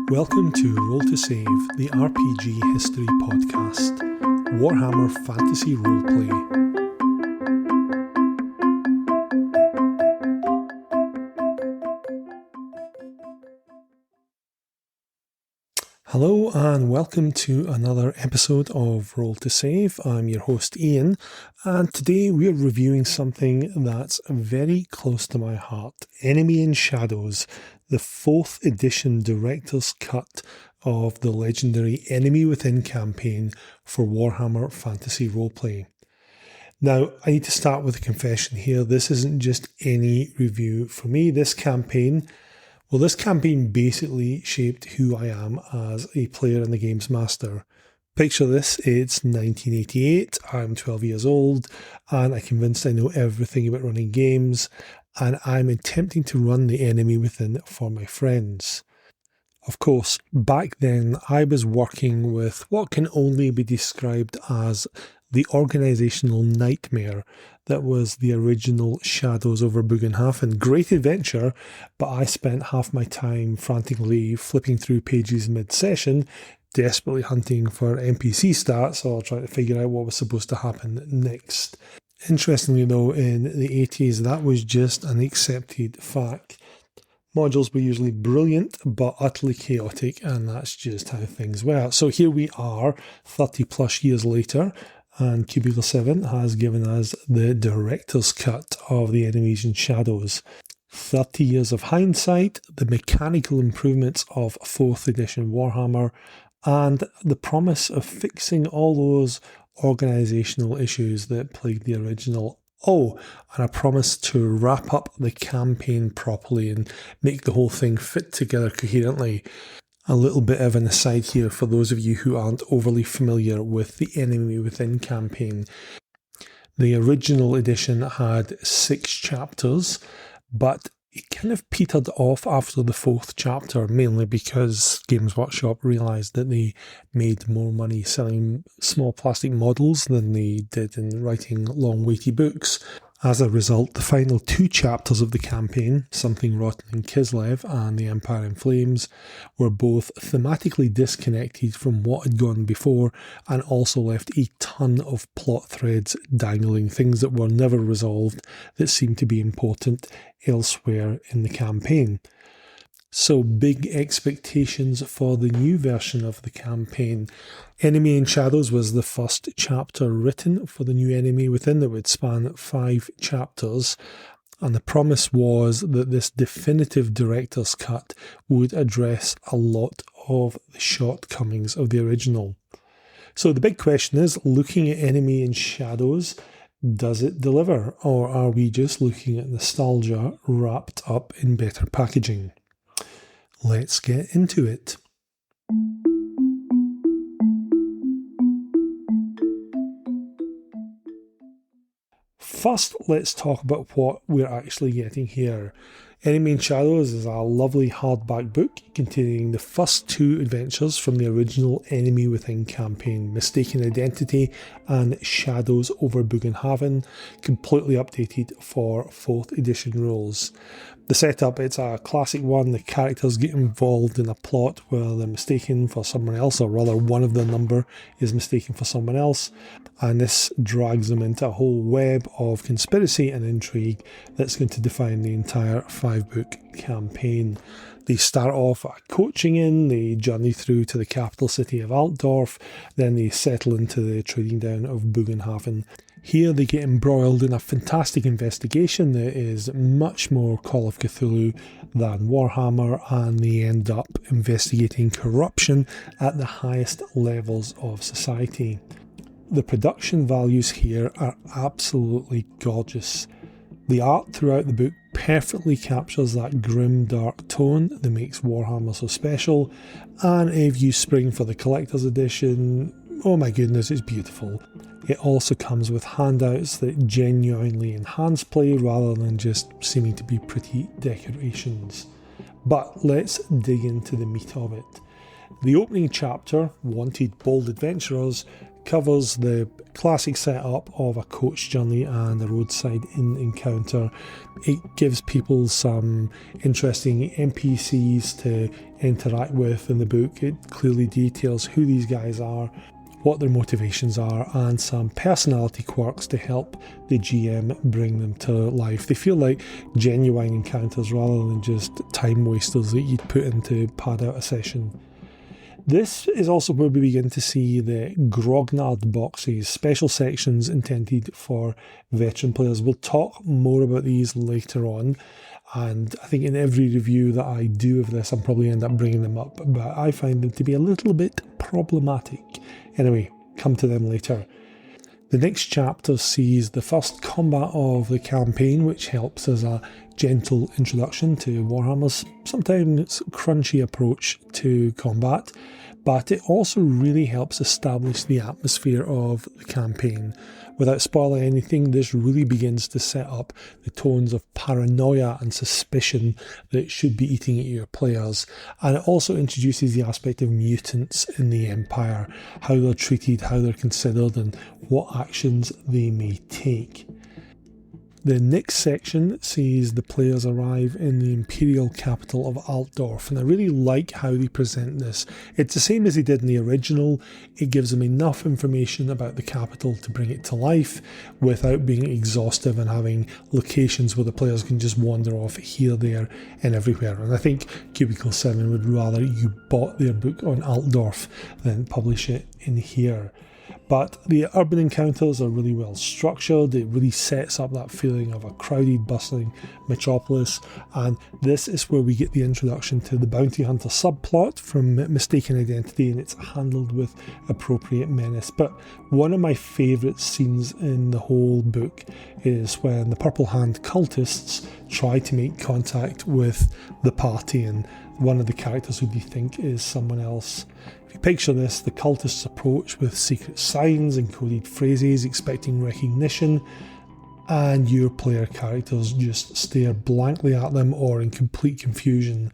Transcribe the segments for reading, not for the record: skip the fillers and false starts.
Welcome to Roll to Save, the RPG history podcast, Warhammer Fantasy Roleplay. Hello and welcome to another episode of Roll to Save. I'm your host Ian, and today we're reviewing something that's very close to my heart, Enemy in Shadows, the 4th edition director's cut of the legendary Enemy Within campaign for Warhammer Fantasy Roleplay. Now, I need to start with a confession here. This isn't just any review for me. This campaign basically shaped who I am as a player and the games master. Picture this, it's 1988, I'm 12 years old, and I'm convinced I know everything about running games, and I'm attempting to run the Enemy Within for my friends. Of course, back then I was working with what can only be described as the organisational nightmare that was the original Shadows Over Bugenhaven. Great adventure, but I spent half my time frantically flipping through pages mid-session, desperately hunting for NPC stats or trying to figure out what was supposed to happen next. Interestingly though, in the 80s that was just an accepted fact. Modules were usually brilliant but utterly chaotic, and that's just how things were. So here we are 30 plus years later, and Cubicle 7 has given us the director's cut of the Enemies in Shadows. 30 years of hindsight, the mechanical improvements of 4th edition Warhammer, and the promise of fixing all those organisational issues that plagued the original. Oh, and a promise to wrap up the campaign properly and make the whole thing fit together coherently. A little bit of an aside here for those of you who aren't overly familiar with the Enemy Within campaign. The original edition had 6 chapters, but it kind of petered off after the 4th chapter, mainly because Games Workshop realised that they made more money selling small plastic models than they did in writing long weighty books. As a result, the final 2 chapters of the campaign, Something Rotten in Kislev and The Empire in Flames, were both thematically disconnected from what had gone before and also left a ton of plot threads dangling, things that were never resolved that seemed to be important elsewhere in the campaign. So big expectations for the new version of the campaign. Enemy in Shadows was the first chapter written for the new Enemy Within that would span 5 chapters, and the promise was that this definitive director's cut would address a lot of the shortcomings of the original. So the big question is, looking at Enemy in Shadows, does it deliver, or are we just looking at nostalgia wrapped up in better packaging? Let's get into it. First, let's talk about what we're actually getting here. Enemy in Shadows is a lovely hardback book containing the first 2 adventures from the original Enemy Within campaign, Mistaken Identity and Shadows Over Bugenhaven, completely updated for 4th edition rules. The setup, it's a classic one. The characters get involved in a plot where they're mistaken for someone else, or rather one of the number is mistaken for someone else, and this drags them into a whole web of conspiracy and intrigue that's going to define the entire 5-book campaign. They start off at a coaching inn, they journey through to the capital city of Altdorf, then they settle into the trading down of Bugenhaven. Here they get embroiled in a fantastic investigation that is much more Call of Cthulhu than Warhammer, and they end up investigating corruption at the highest levels of society. The production values here are absolutely gorgeous. The art throughout the book perfectly captures that grim, dark tone that makes Warhammer so special, and if you spring for the collector's edition, oh my goodness, it's beautiful. It also comes with handouts that genuinely enhance play rather than just seeming to be pretty decorations. But let's dig into the meat of it. The opening chapter, Wanted Bold Adventurers, covers the classic setup of a coach journey and a roadside inn encounter. It gives people some interesting NPCs to interact with in the book. It clearly details who these guys are, what their motivations are, and some personality quirks to help the GM bring them to life. They feel like genuine encounters rather than just time wasters that you'd put in to pad out a session. This is also where we begin to see the grognard boxes, special sections intended for veteran players. We'll talk more about these later on, and I think in every review that I do of this, I'll probably end up bringing them up, but I find them to be a little bit problematic. Anyway, come to them later. The next chapter sees the first combat of the campaign, which helps as a gentle introduction to Warhammer's sometimes crunchy approach to combat, but it also really helps establish the atmosphere of the campaign. Without spoiling anything, this really begins to set up the tones of paranoia and suspicion that should be eating at your players, and it also introduces the aspect of mutants in the Empire, how they're treated, how they're considered, and what actions they may take. The next section sees the players arrive in the imperial capital of Altdorf, and I really like how they present this. It's the same as they did in the original. It gives them enough information about the capital to bring it to life without being exhaustive and having locations where the players can just wander off here, there and everywhere. And I think Cubicle 7 would rather you bought their book on Altdorf than publish it in here. But the urban encounters are really well structured. It really sets up that feeling of a crowded, bustling metropolis. And this is where we get the introduction to the bounty hunter subplot from Mistaken Identity, and it's handled with appropriate menace. But one of my favourite scenes in the whole book is when the Purple Hand cultists try to make contact with the party, and one of the characters who we think is someone else. If you picture this, the cultists approach with secret signs and coded phrases expecting recognition, and your player characters just stare blankly at them or in complete confusion.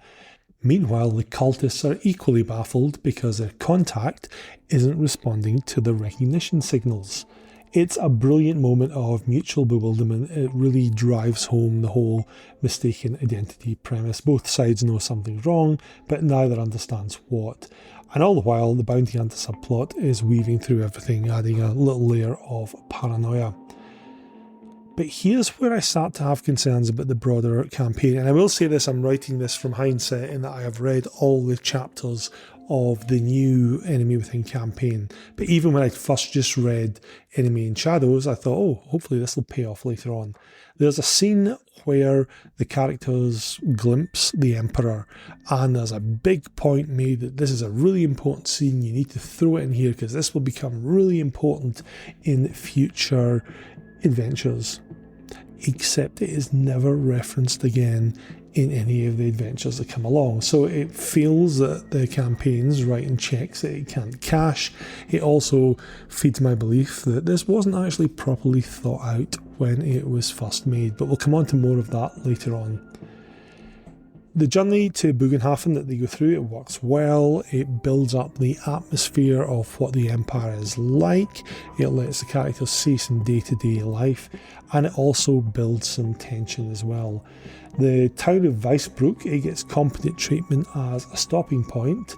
Meanwhile, the cultists are equally baffled because their contact isn't responding to the recognition signals. It's a brilliant moment of mutual bewilderment. It really drives home the whole mistaken identity premise. Both sides know something's wrong, but neither understands what. And all the while, the bounty hunter subplot is weaving through everything, adding a little layer of paranoia. But here's where I start to have concerns about the broader campaign. And I will say this, I'm writing this from hindsight in that I have read all the chapters of the new Enemy Within campaign. But even when I first just read Enemy in Shadows, I thought, oh, hopefully this will pay off later on. There's a scene where the characters glimpse the Emperor, and there's a big point made that this is a really important scene. You need to throw it in here because this will become really important in future adventures. Except it is never referenced again in any of the adventures that come along. So it feels that the campaign's writing checks that it can't cash. It also feeds my belief that this wasn't actually properly thought out when it was first made, but we'll come on to more of that later on. The journey to Bugenhaven that they go through, it works well. It builds up the atmosphere of what the Empire is like. It lets the characters see some day-to-day life, and it also builds some tension as well. The town of Weisbruck, it gets competent treatment as a stopping point,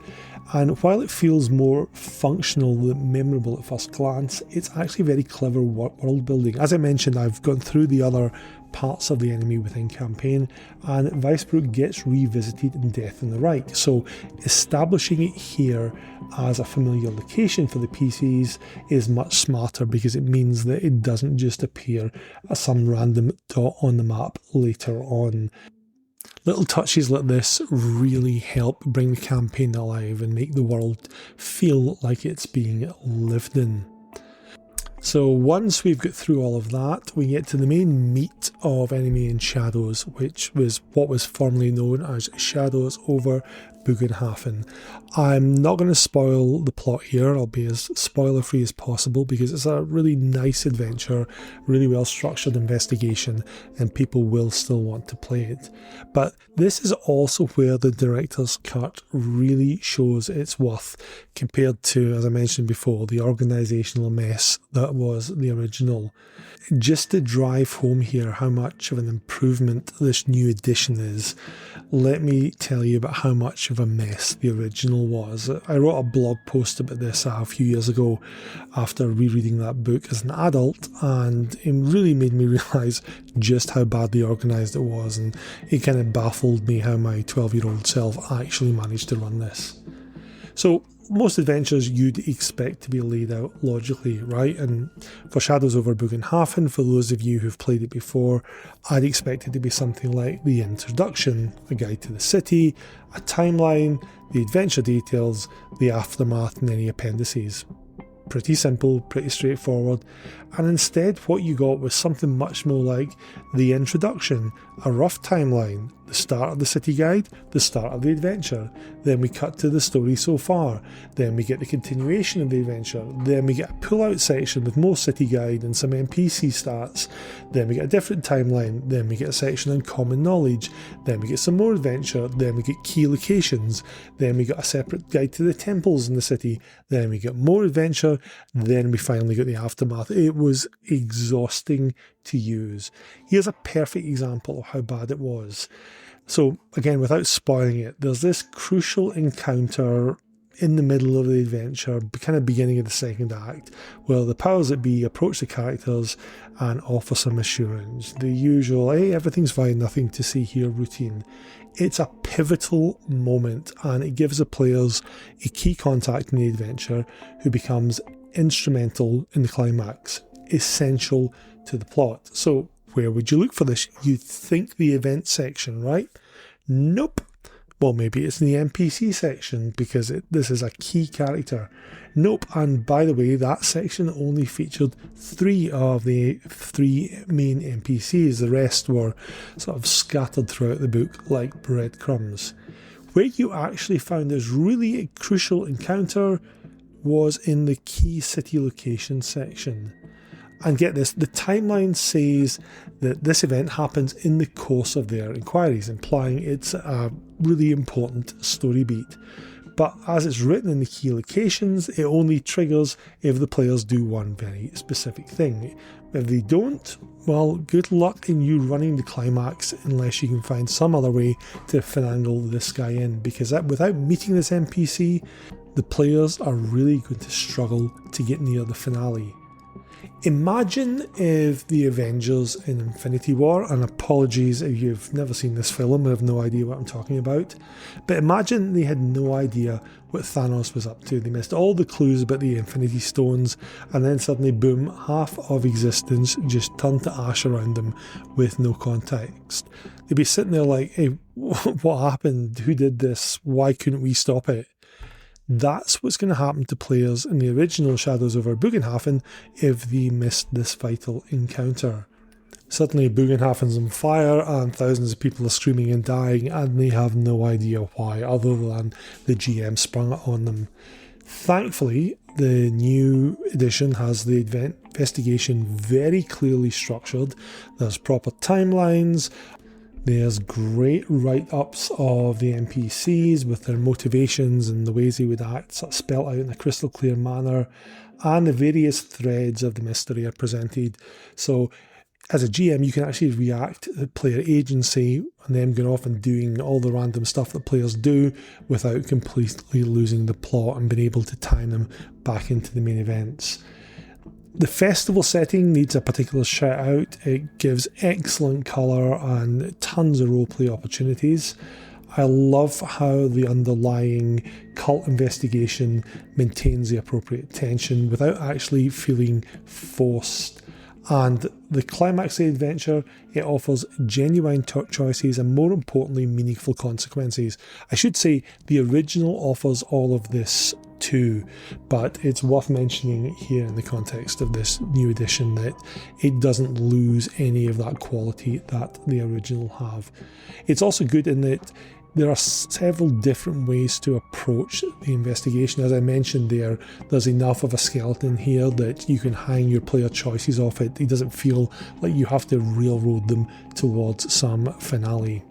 and while it feels more functional than memorable at first glance, it's actually very clever world building. As I mentioned, I've gone through the other parts of the Enemy Within campaign, and Weisbruck gets revisited in Death in the Reich. So establishing it here as a familiar location for the PCs is much smarter because it means that it doesn't just appear as some random dot on the map later on. Little touches like this really help bring the campaign alive and make the world feel like it's being lived in. So once we've got through all of that, we get to the main meat of Enemy in Shadows, which was what was formerly known as Shadows Over Bugenhaven. I'm not going to spoil the plot here. I'll be as spoiler-free as possible because it's a really nice adventure, really well-structured investigation, and people will still want to play it. But this is also where the director's cut really shows its worth compared to, as I mentioned before, the organisational mess that was the original. Just to drive home here how much of an improvement this new edition is, let me tell you about how much of a mess the original was. I wrote a blog post about this a few years ago after rereading that book as an adult, and it really made me realise just how badly organised it was, and it kind of baffled me how my 12-year-old self actually managed to run this. So, most adventures you'd expect to be laid out logically, right? And for Shadows Over Bugenhaven, for those of you who've played it before, I'd expect it to be something like the introduction, a guide to the city, a timeline, the adventure details, the aftermath, and any appendices. Pretty simple, pretty straightforward, and instead what you got was something much more like the introduction, a rough timeline, the start of the city guide, the start of the adventure, then we cut to the story so far, then we get the continuation of the adventure, then we get a pull-out section with more city guide and some NPC stats, then we get a different timeline, then we get a section on common knowledge, then we get some more adventure, then we get key locations, then we got a separate guide to the temples in the city, then we get more adventure, then we finally got the aftermath. It was exhausting to use. Here's a perfect example of how bad it was. So again, without spoiling it, there's this crucial encounter in the middle of the adventure, kind of beginning of the second act, where the powers that be approach the characters and offer some assurance. The usual, hey, everything's fine, nothing to see here routine. It's a pivotal moment, and it gives the players a key contact in the adventure who becomes instrumental in the climax, essential to the plot. So where would you look for this? You'd think the event section, right? Nope. Well, maybe it's in the NPC section because this is a key character. Nope. And by the way, that section only featured 3 of the 3 main NPCs. The rest were sort of scattered throughout the book like breadcrumbs. Where you actually found this really crucial encounter was in the key city location section. And get this, the timeline says that this event happens in the course of their inquiries, implying it's a really important story beat. But as it's written in the key locations, it only triggers if the players do one very specific thing. If they don't, well, good luck in you running the climax unless you can find some other way to finagle this guy in, because without meeting this NPC, the players are really going to struggle to get near the finale. Imagine if the Avengers in Infinity War, and apologies if you've never seen this film, I have no idea what I'm talking about, but imagine they had no idea what Thanos was up to. They missed all the clues about the Infinity Stones, and then suddenly, boom, half of existence just turned to ash around them with no context. They'd be sitting there like, hey, what happened? Who did this? Why couldn't we stop it? That's what's going to happen to players in the original Shadows Over Bugenhaven if they missed this vital encounter. Suddenly Bugenhaven's on fire and thousands of people are screaming and dying, and they have no idea why other than the GM sprung it on them. Thankfully, the new edition has the investigation very clearly structured. There's proper timelines. There's great write-ups of the NPCs with their motivations and the ways they would act, sort of spelled out in a crystal clear manner, and the various threads of the mystery are presented. So as a GM, you can actually react to player agency and them going off and doing all the random stuff that players do without completely losing the plot and being able to time them back into the main events. The festival setting needs a particular shout out. It gives excellent colour and tons of roleplay opportunities. I love how the underlying cult investigation maintains the appropriate tension without actually feeling forced. And the climax of the adventure, it offers genuine choices and, more importantly, meaningful consequences. I should say the original offers all of this too, but it's worth mentioning here in the context of this new edition that it doesn't lose any of that quality that the original have. It's also good in that There are several different ways to approach the investigation. As I mentioned there's enough of a skeleton here that you can hang your player choices off it. It doesn't feel like you have to railroad them towards some finale.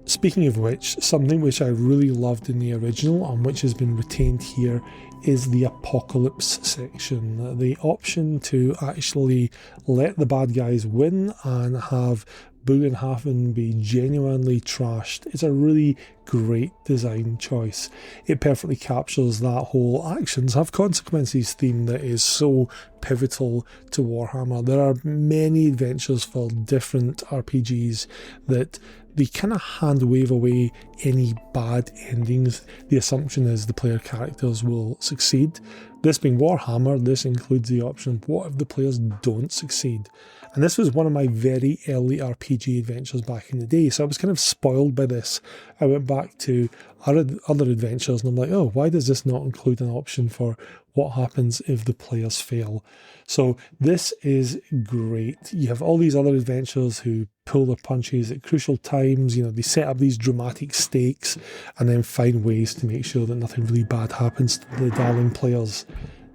Speaking of which, something which I really loved in the original and which has been retained here is the apocalypse section. The option to actually let the bad guys win and have Bugenhaven be genuinely trashed is a really great design choice. It perfectly captures that whole actions have consequences theme that is so pivotal to Warhammer. There are many adventures for different RPGs that they kind of hand wave away any bad endings. The assumption is the player characters will succeed. This being Warhammer, this includes the option, what if the players don't succeed? And this was one of my very early RPG adventures back in the day, so I was kind of spoiled by this. I went back to other adventures and I'm like, oh, why does this not include an option for what happens if the players fail? So this is great. You have all these other adventures who pull their punches at crucial times. You know, they set up these dramatic stakes and then find ways to make sure that nothing really bad happens to the darling players.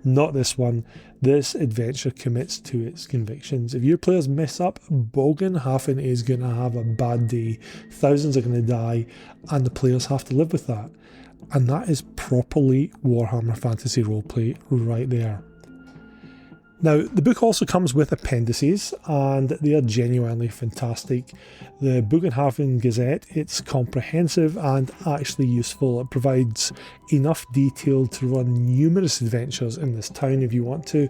Not this one. This adventure commits to its convictions. If your players mess up, Bugenhaven is going to have a bad day. Thousands are going to die, and the players have to live with that. And that is properly Warhammer Fantasy Roleplay right there. Now, the book also comes with appendices, and they are genuinely fantastic. The Bugenhaven Gazette, it's comprehensive and actually useful. It provides enough detail to run numerous adventures in this town if you want to,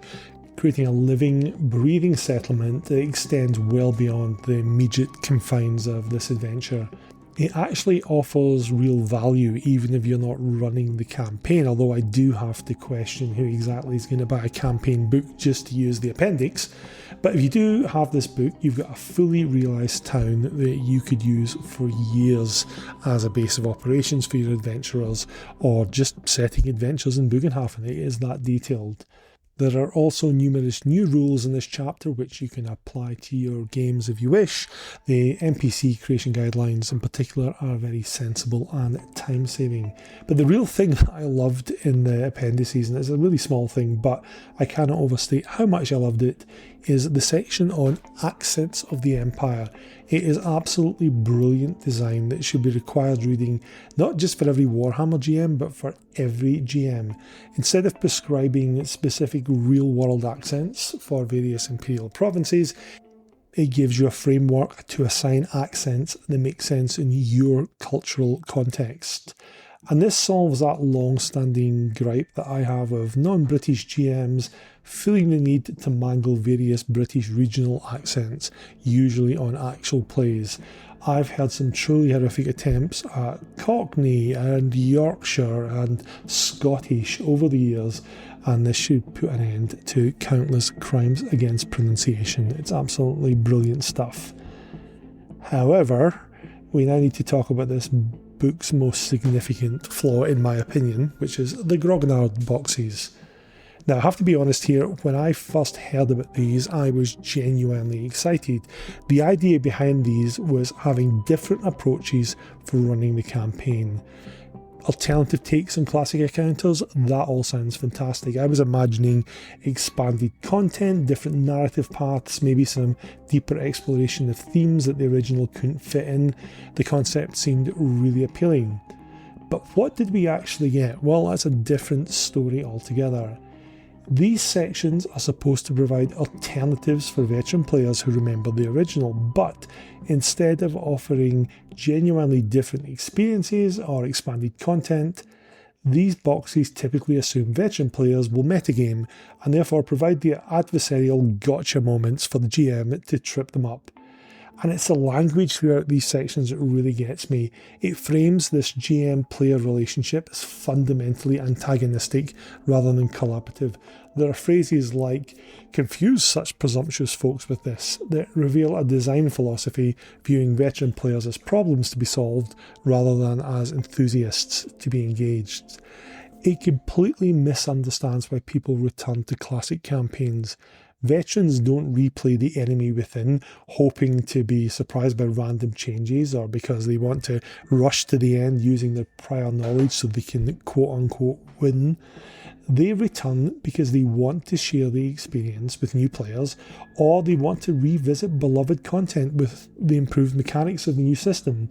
creating a living, breathing settlement that extends well beyond the immediate confines of this adventure. It actually offers real value even if you're not running the campaign, although I do have to question who exactly is going to buy a campaign book just to use the appendix. But if you do have this book, you've got a fully realised town that you could use for years as a base of operations for your adventurers, or just setting adventures in Bugenhaven. It is that detailed. There are also numerous new rules in this chapter which you can apply to your games if you wish. The NPC creation guidelines in particular are very sensible and time-saving. But the real thing that I loved in the appendices, and it's a really small thing, but I cannot overstate how much I loved it, is the section on Accents of the Empire. It is absolutely brilliant design that should be required reading, not just for every Warhammer GM, but for every GM. Instead of prescribing specific real-world accents for various imperial provinces, it gives you a framework to assign accents that make sense in your cultural context. And this solves that long-standing gripe that I have of non-British GMs feeling the need to mangle various British regional accents, usually on actual plays. I've had some truly horrific attempts at Cockney and Yorkshire and Scottish over the years, and this should put an end to countless crimes against pronunciation. It's absolutely brilliant stuff. However, we now need to talk about this book's most significant flaw, in my opinion, which is the grognard boxes. Now, I have to be honest here, when I first heard about these, I was genuinely excited. The idea behind these was having different approaches for running the campaign. Alternative takes on classic encounters, that all sounds fantastic. I was imagining expanded content, different narrative paths, maybe some deeper exploration of themes that the original couldn't fit in. The concept seemed really appealing. But what did we actually get? Well, that's a different story altogether. These sections are supposed to provide alternatives for veteran players who remember the original, but instead of offering genuinely different experiences or expanded content, these boxes typically assume veteran players will metagame and therefore provide the adversarial gotcha moments for the GM to trip them up. And it's the language throughout these sections that really gets me. It frames this GM-player relationship as fundamentally antagonistic rather than collaborative. There are phrases like, confuse such presumptuous folks with this, that reveal a design philosophy viewing veteran players as problems to be solved rather than as enthusiasts to be engaged. It completely misunderstands why people return to classic campaigns. Veterans don't replay the enemy within, hoping to be surprised by random changes or because they want to rush to the end using their prior knowledge so they can quote-unquote win. They return because they want to share the experience with new players, or they want to revisit beloved content with the improved mechanics of the new system.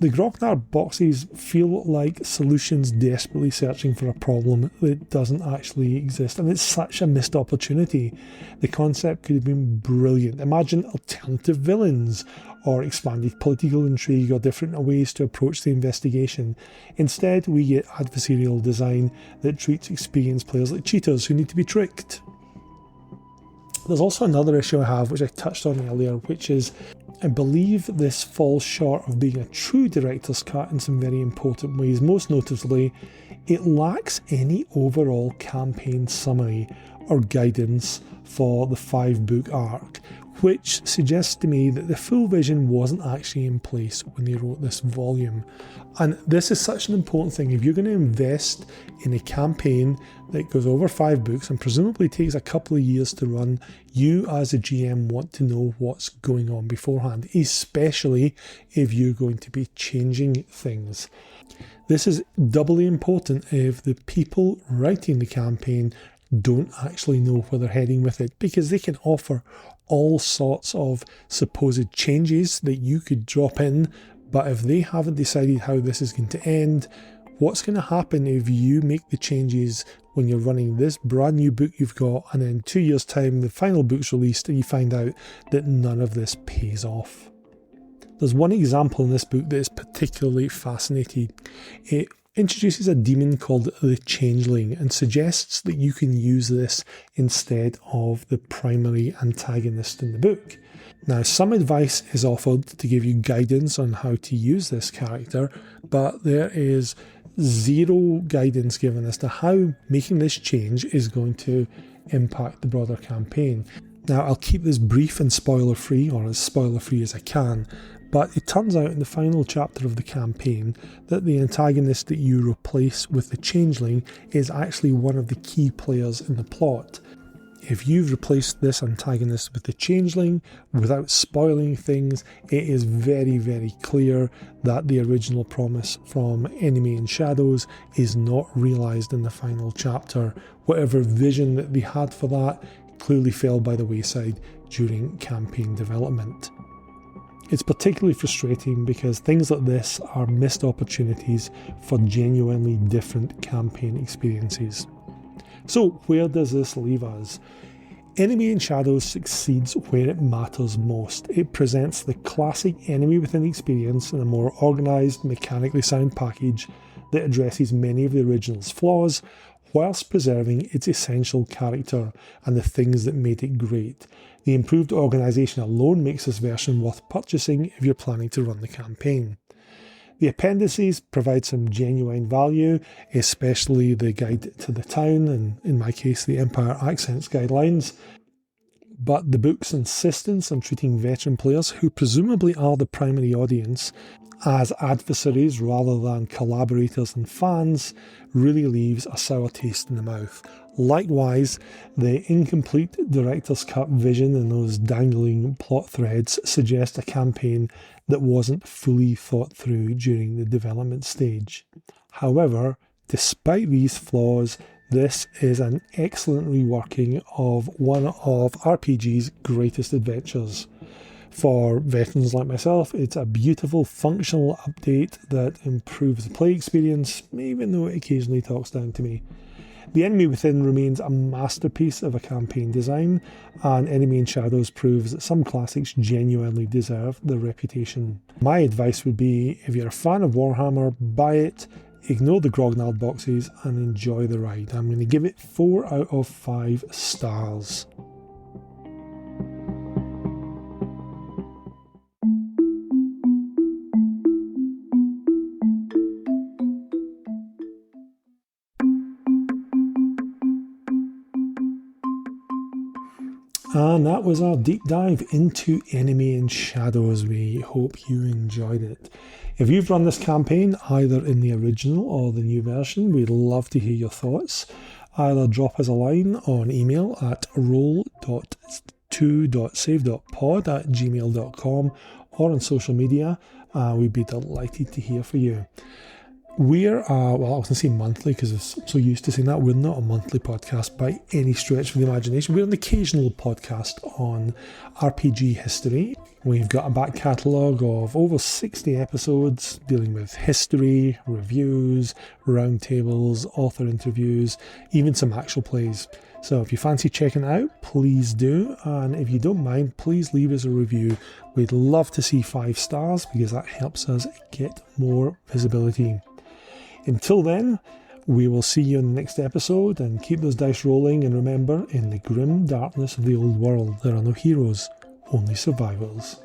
The Grognard boxes feel like solutions desperately searching for a problem that doesn't actually exist, and it's such a missed opportunity. The concept could have been brilliant. Imagine alternative villains, or expanded political intrigue, or different ways to approach the investigation. Instead, we get adversarial design that treats experienced players like cheaters who need to be tricked. There's also another issue I have, which I touched on earlier, which is I believe this falls short of being a true director's cut in some very important ways. Most notably, it lacks any overall campaign summary or guidance for the 5-book arc, which suggests to me that the full vision wasn't actually in place when they wrote this volume. And this is such an important thing. If you're going to invest in a campaign that goes over 5 books and presumably takes a couple of years to run, you as a GM want to know what's going on beforehand, especially if you're going to be changing things. This is doubly important if the people writing the campaign don't actually know where they're heading with it, because they can offer all sorts of supposed changes that you could drop in, but if they haven't decided how this is going to end, what's going to happen if you make the changes when you're running this brand new book you've got, and in 2 years' time the final book's released and you find out that none of this pays off? There's one example in this book that is particularly fascinating. It introduces a demon called the Changeling and suggests that you can use this instead of the primary antagonist in the book. Now, some advice is offered to give you guidance on how to use this character, but there is zero guidance given as to how making this change is going to impact the broader campaign. Now, I'll keep this brief and spoiler-free, or as spoiler-free as I can, but it turns out in the final chapter of the campaign that the antagonist that you replace with the Changeling is actually one of the key players in the plot. If you've replaced this antagonist with the Changeling, without spoiling things, it is very, very clear that the original promise from Enemy in Shadows is not realised in the final chapter. Whatever vision that they had for that clearly fell by the wayside during campaign development. It's particularly frustrating because things like this are missed opportunities for genuinely different campaign experiences. So where does this leave us? Enemy in Shadows succeeds where it matters most. It presents the classic enemy within experience in a more organised, mechanically sound package that addresses many of the original's flaws, whilst preserving its essential character and the things that made it great. The improved organisation alone makes this version worth purchasing if you're planning to run the campaign. The appendices provide some genuine value, especially the guide to the town, and in my case the Empire Accents guidelines. But the book's insistence on treating veteran players, who presumably are the primary audience, as adversaries rather than collaborators and fans, really leaves a sour taste in the mouth. Likewise, the incomplete director's cut vision and those dangling plot threads suggest a campaign that wasn't fully thought through during the development stage. However, despite these flaws, this is an excellent reworking of one of RPG's greatest adventures. For veterans like myself, it's a beautiful, functional update that improves the play experience, even though it occasionally talks down to me. The Enemy Within remains a masterpiece of a campaign design, and Enemy in Shadows proves that some classics genuinely deserve their reputation. My advice would be, if you're a fan of Warhammer, buy it, ignore the Grognard boxes, and enjoy the ride. I'm going to give it 4 out of 5 stars. And that was our deep dive into Enemy in Shadows. We hope you enjoyed it. If you've run this campaign, either in the original or the new version, we'd love to hear your thoughts. either drop us a line on email at roll.2.save.pod@gmail.com or on social media. We'd be delighted to hear from you. We're, well, I was going to say monthly because I'm so used to saying that. We're not a monthly podcast by any stretch of the imagination. We're an occasional podcast on RPG history. We've got a back catalogue of over 60 episodes dealing with history, reviews, roundtables, author interviews, even some actual plays. So if you fancy checking it out, please do. And if you don't mind, please leave us a review. We'd love to see 5 stars because that helps us get more visibility. Until then, we will see you in the next episode, and keep those dice rolling, and remember, in the grim darkness of the old world, there are no heroes, only survivors.